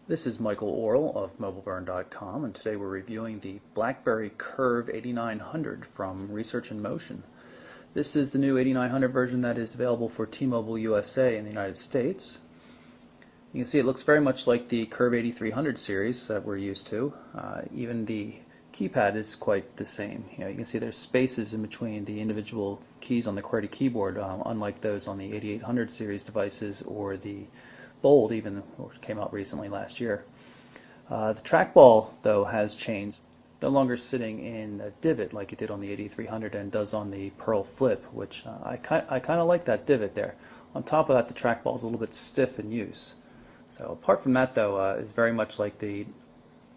This is Michael Orrell of MobileBurn.com, and today we're reviewing the BlackBerry Curve 8900 from Research in Motion. This is the new 8900 version that is available for T-Mobile USA in the United States. You can see it looks very much like the Curve 8300 series that we're used to. Even the keypad is quite the same. You can see there's spaces in between the individual keys on the QWERTY keyboard, unlike those on the 8800 series devices or the Bold, even, which came out recently last year. The trackball, though, has changed. No longer sitting in a divot like it did on the 8300 and does on the Pearl Flip, which I kind of like that divot there. On top of that, the trackball is a little bit stiff in use. So apart from that, though, is very much like the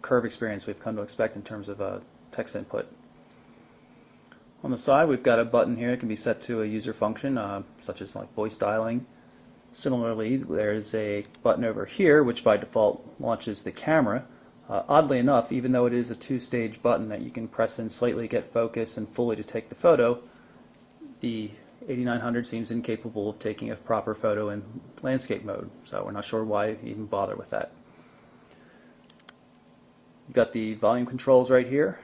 Curve experience we've come to expect in terms of text input. On the side, we've got a button here that can be set to a user function, such as like voice dialing. Similarly, there's a button over here which by default launches the camera. Oddly enough, even though it is a two-stage button that you can press in slightly to get focus and fully to take the photo, the 8900 seems incapable of taking a proper photo in landscape mode, so we're not sure why even bother with that. You've got the volume controls right here,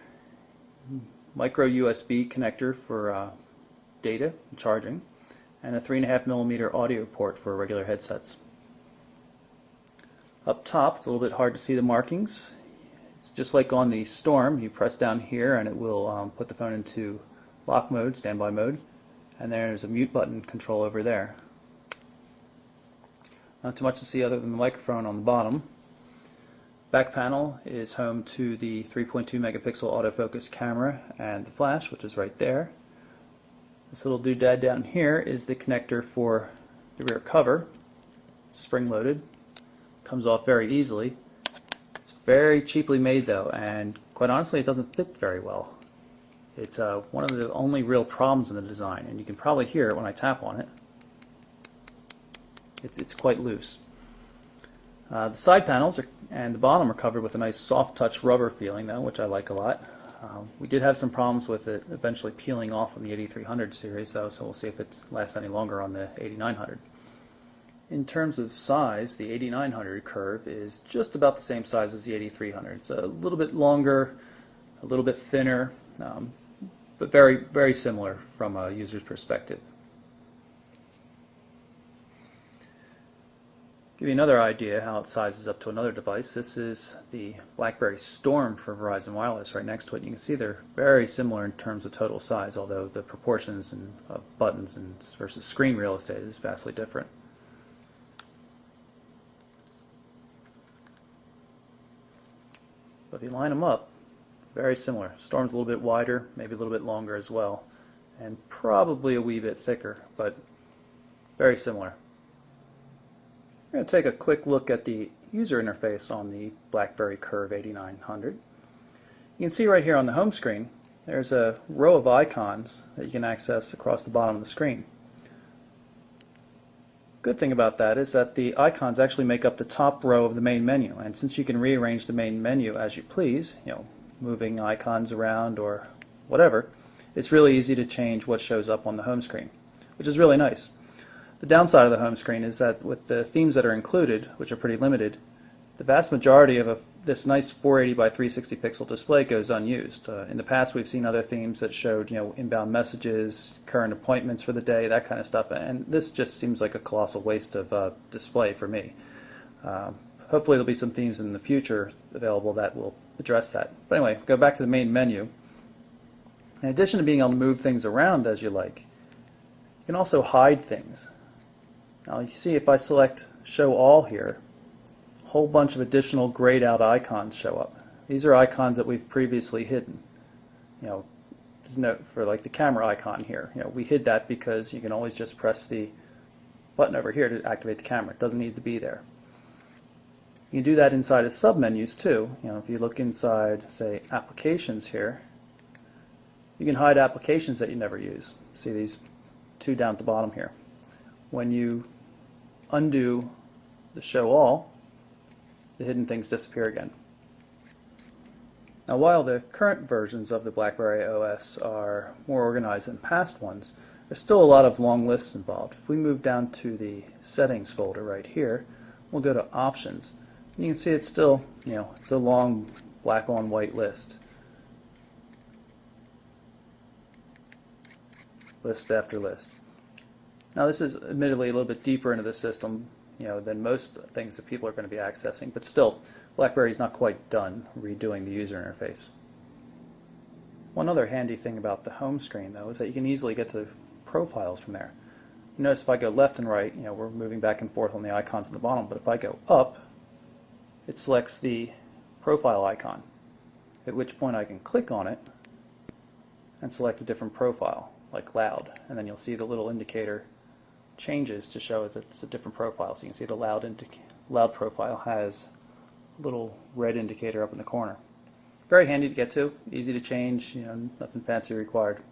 micro USB connector for data and charging, and a 3.5mm audio port for regular headsets. Up top, it's a little bit hard to see the markings. It's just like on the Storm. You press down here and it will put the phone into lock mode, standby mode, and there's a mute button control over there. Not too much to see other than the microphone on the bottom. Back panel is home to the 3.2 megapixel autofocus camera and the flash, which is right there. This little doodad down here is the connector for the rear cover. It's spring-loaded, comes off very easily. It's very cheaply made though, and quite honestly it doesn't fit very well. It's one of the only real problems in the design, and you can probably hear it when I tap on it. It's quite loose. The side panels and the bottom are covered with a nice soft touch rubber feeling though, which I like a lot. We did have some problems with it eventually peeling off on the 8300 series though, so we'll see if it lasts any longer on the 8900. In terms of size, the 8900 Curve is just about the same size as the 8300. It's a little bit longer, a little bit thinner, but very, very similar from a user's perspective. Give you another idea how it sizes up to another device. This is the BlackBerry Storm for Verizon Wireless right next to it. You can see they're very similar in terms of total size, although the proportions of buttons versus screen real estate is vastly different. But if you line them up, very similar. Storm's a little bit wider, maybe a little bit longer as well, and probably a wee bit thicker, but very similar. We're going to take a quick look at the user interface on the BlackBerry Curve 8900. You can see right here on the home screen there's a row of icons that you can access across the bottom of the screen. Good thing about that is that the icons actually make up the top row of the main menu, and since you can rearrange the main menu as you please, moving icons around or whatever, it's really easy to change what shows up on the home screen, which is really nice. The downside of the home screen is that with the themes that are included, which are pretty limited, the vast majority of this nice 480 by 360 pixel display goes unused. In the past we've seen other themes that showed inbound messages, current appointments for the day, that kind of stuff, and this just seems like a colossal waste of display for me. Hopefully there'll be some themes in the future available that will address that. But anyway, go back to the main menu. In addition to being able to move things around as you like, you can also hide things. Now you see if I select Show All here, a whole bunch of additional grayed out icons show up. These are icons that we've previously hidden. Just note for like the camera icon here. We hid that because you can always just press the button over here to activate the camera. It doesn't need to be there. You can do that inside of submenus too. If you look inside, say, Applications here, you can hide applications that you never use. See these two down at the bottom here. When you undo the Show All, the hidden things disappear again. Now while the current versions of the BlackBerry OS are more organized than past ones, there's still a lot of long lists involved. If we move down to the Settings folder right here, we'll go to Options. You can see it's still, it's a long black on white list. List after list. Now this is admittedly a little bit deeper into the system, than most things that people are going to be accessing, but still, BlackBerry's not quite done redoing the user interface. One other handy thing about the home screen, though, is that you can easily get to profiles from there. You notice if I go left and right, we're moving back and forth on the icons at the bottom, but if I go up, it selects the profile icon, at which point I can click on it and select a different profile, like loud, and then you'll see the little indicator changes to show that it's a different profile. So you can see the loud profile has a little red indicator up in the corner. Very handy to get to, easy to change, nothing fancy required.